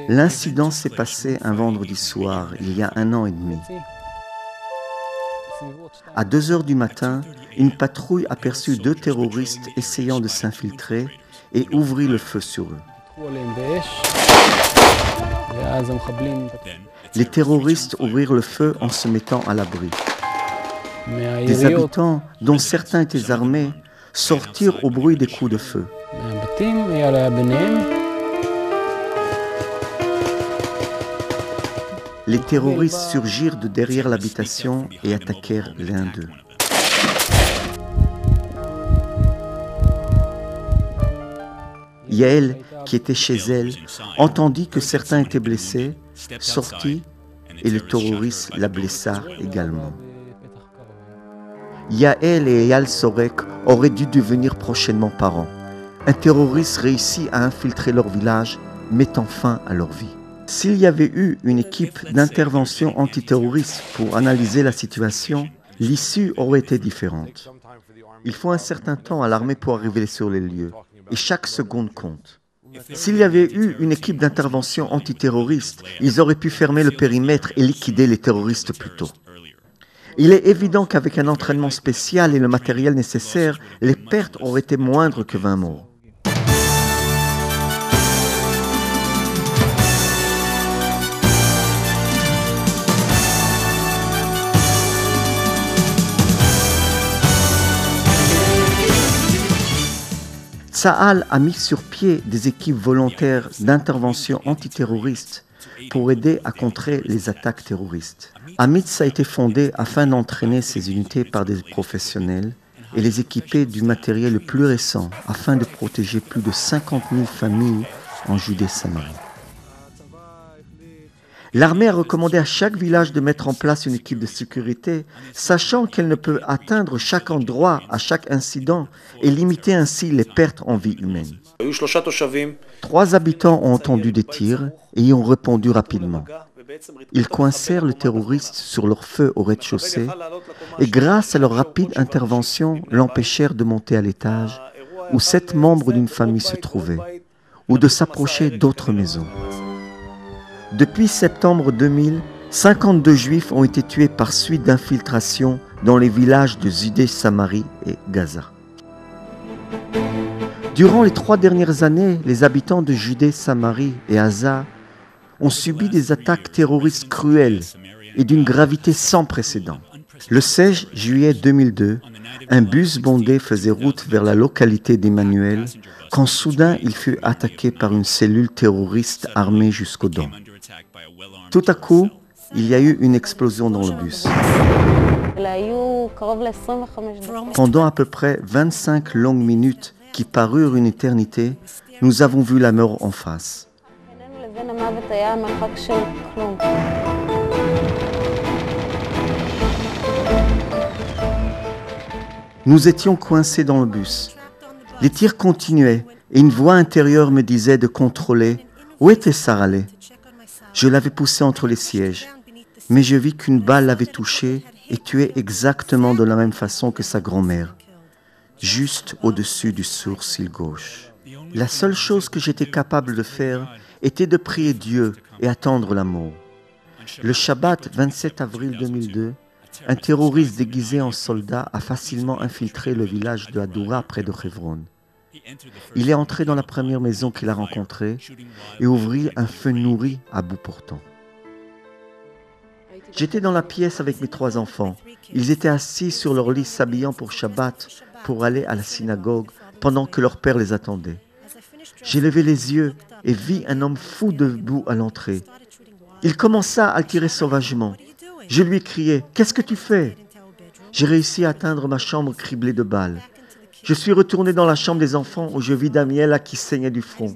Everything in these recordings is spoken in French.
L'incident s'est passé un vendredi soir, il y a 1 an et demi. À 2 heures du matin, une patrouille aperçut 2 terroristes essayant de s'infiltrer et ouvrit le feu sur eux. Les terroristes ouvrirent le feu en se mettant à l'abri. Des habitants, dont certains étaient armés, sortirent au bruit des coups de feu. Les terroristes surgirent de derrière l'habitation et attaquèrent l'un d'eux. Yael, qui était chez elle, entendit que certains étaient blessés, sortit et le terroriste la blessa également. Yael et Eyal Sorek auraient dû devenir prochainement parents. Un terroriste réussit à infiltrer leur village, mettant fin à leur vie. S'il y avait eu une équipe d'intervention antiterroriste pour analyser la situation, l'issue aurait été différente. Il faut un certain temps à l'armée pour arriver sur les lieux, et chaque seconde compte. S'il y avait eu une équipe d'intervention antiterroriste, ils auraient pu fermer le périmètre et liquider les terroristes plus tôt. Il est évident qu'avec un entraînement spécial et le matériel nécessaire, les pertes auraient été moindres que 20 morts. Tsahal a mis sur pied des équipes volontaires d'intervention antiterroriste pour aider à contrer les attaques terroristes. Amitz a été fondé afin d'entraîner ces unités par des professionnels et les équiper du matériel le plus récent afin de protéger plus de 50 000 familles en Judée-Samarie. L'armée a recommandé à chaque village de mettre en place une équipe de sécurité, sachant qu'elle ne peut atteindre chaque endroit à chaque incident et limiter ainsi les pertes en vie humaine. 3 habitants ont entendu des tirs et y ont répondu rapidement. Ils coincèrent le terroriste sur leur feu au rez-de-chaussée et grâce à leur rapide intervention, l'empêchèrent de monter à l'étage où 7 membres d'une famille se trouvaient ou de s'approcher d'autres maisons. Depuis septembre 2000, 52 Juifs ont été tués par suite d'infiltration dans les villages de Judée-Samarie et Gaza. Durant les 3 dernières années, les habitants de Judée-Samarie et Gaza ont subi des attaques terroristes cruelles et d'une gravité sans précédent. Le 16 juillet 2002, un bus bondé faisait route vers la localité d'Emmanuel quand soudain il fut attaqué par une cellule terroriste armée jusqu'aux dents. Tout à coup, il y a eu une explosion dans le bus. Pendant à peu près 25 longues minutes qui parurent une éternité, nous avons vu la mort en face. Nous étions coincés dans le bus. Les tirs continuaient et une voix intérieure me disait de contrôler où était Saralé. Je l'avais poussé entre les sièges, mais je vis qu'une balle l'avait touché et tué exactement de la même façon que sa grand-mère, juste au-dessus du sourcil gauche. La seule chose que j'étais capable de faire était de prier Dieu et attendre la mort. Le Shabbat 27 avril 2002, un terroriste déguisé en soldat a facilement infiltré le village de Hadoura près de Hebron. Il est entré dans la première maison qu'il a rencontrée et ouvrit un feu nourri à bout portant. J'étais dans la pièce avec mes 3 enfants. Ils étaient assis sur leur lit s'habillant pour Shabbat pour aller à la synagogue pendant que leur père les attendait. J'ai levé les yeux et vis un homme fou debout à l'entrée. Il commença à tirer sauvagement. Je lui ai crié « Qu'est-ce que tu fais ?» J'ai réussi à atteindre ma chambre criblée de balles. Je suis retourné dans la chambre des enfants où je vis Daniela qui saignait du front.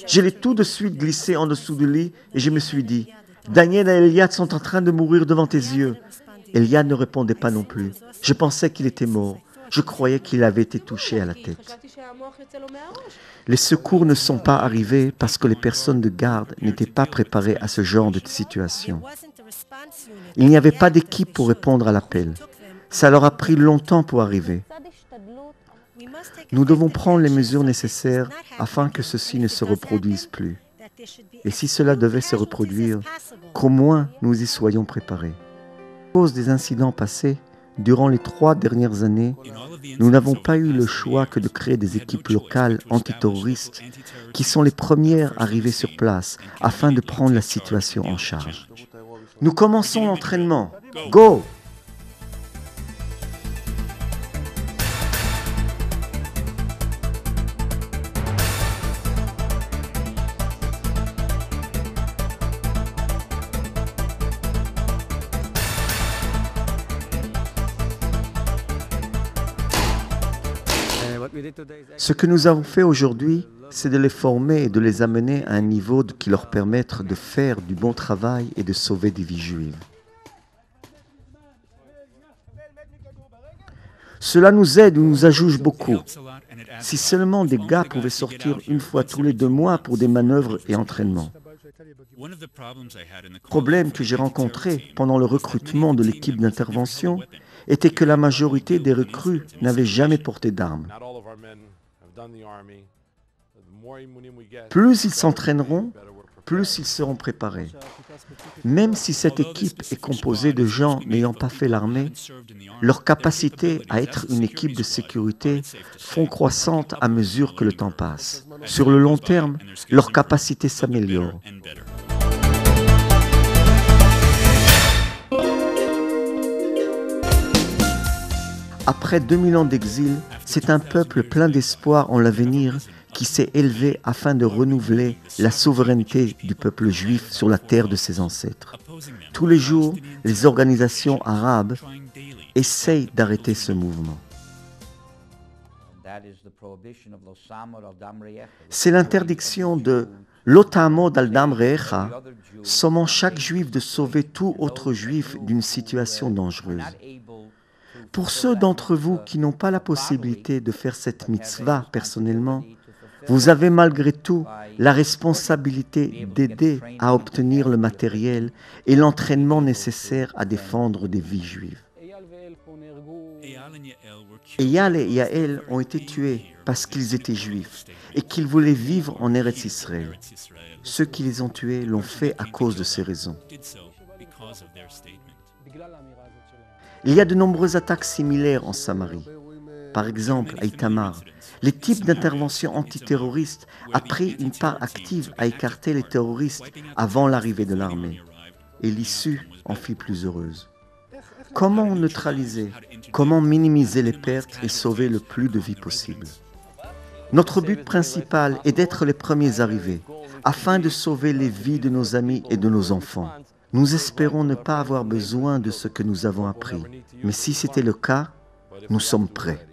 Je l'ai tout de suite glissé en dessous du lit et je me suis dit « Daniel et Eliad sont en train de mourir devant tes yeux. » Eliad ne répondait pas non plus. Je pensais qu'il était mort. Je croyais qu'il avait été touché à la tête. Les secours ne sont pas arrivés parce que les personnes de garde n'étaient pas préparées à ce genre de situation. Il n'y avait pas d'équipe pour répondre à l'appel. Ça leur a pris longtemps pour arriver. Nous devons prendre les mesures nécessaires afin que ceci ne se reproduise plus. Et si cela devait se reproduire, qu'au moins nous y soyons préparés. À cause des incidents passés, durant les 3 dernières années, nous n'avons pas eu le choix que de créer des équipes locales antiterroristes qui sont les premières arrivées sur place afin de prendre la situation en charge. Nous commençons l'entraînement. Go! Ce que nous avons fait aujourd'hui, c'est de les former et de les amener à un niveau qui leur permette de faire du bon travail et de sauver des vies juives. Cela nous aide ou nous ajoute beaucoup. Si seulement des gars pouvaient sortir une fois tous les 2 mois pour des manœuvres et entraînements. Le problème que j'ai rencontré pendant le recrutement de l'équipe d'intervention était que la majorité des recrues n'avaient jamais porté d'armes. Plus ils s'entraîneront, plus ils seront préparés. Même si cette équipe est composée de gens n'ayant pas fait l'armée, leur capacité à être une équipe de sécurité font croissante à mesure que le temps passe. Sur le long terme, leur capacité s'améliore. Après 2000 ans d'exil, c'est un peuple plein d'espoir en l'avenir qui s'est élevé afin de renouveler la souveraineté du peuple juif sur la terre de ses ancêtres. Tous les jours, les organisations arabes essayent d'arrêter ce mouvement. C'est l'interdiction de l'Otamod al-Dam Re'echa, sommant chaque juif de sauver tout autre juif d'une situation dangereuse. Pour ceux d'entre vous qui n'ont pas la possibilité de faire cette mitzvah personnellement, vous avez malgré tout la responsabilité d'aider à obtenir le matériel et l'entraînement nécessaire à défendre des vies juives. Eyal et Yael ont été tués parce qu'ils étaient juifs et qu'ils voulaient vivre en Eretz Israël. Ceux qui les ont tués l'ont fait à cause de ces raisons. Il y a de nombreuses attaques similaires en Samarie. Par exemple, à Itamar, l'équipe d'intervention antiterroriste a pris une part active à écarter les terroristes avant l'arrivée de l'armée. Et l'issue en fit plus heureuse. Comment neutraliser, comment minimiser les pertes et sauver le plus de vies possible? Notre but principal est d'être les premiers arrivés, afin de sauver les vies de nos amis et de nos enfants. Nous espérons ne pas avoir besoin de ce que nous avons appris, mais si c'était le cas, nous sommes prêts.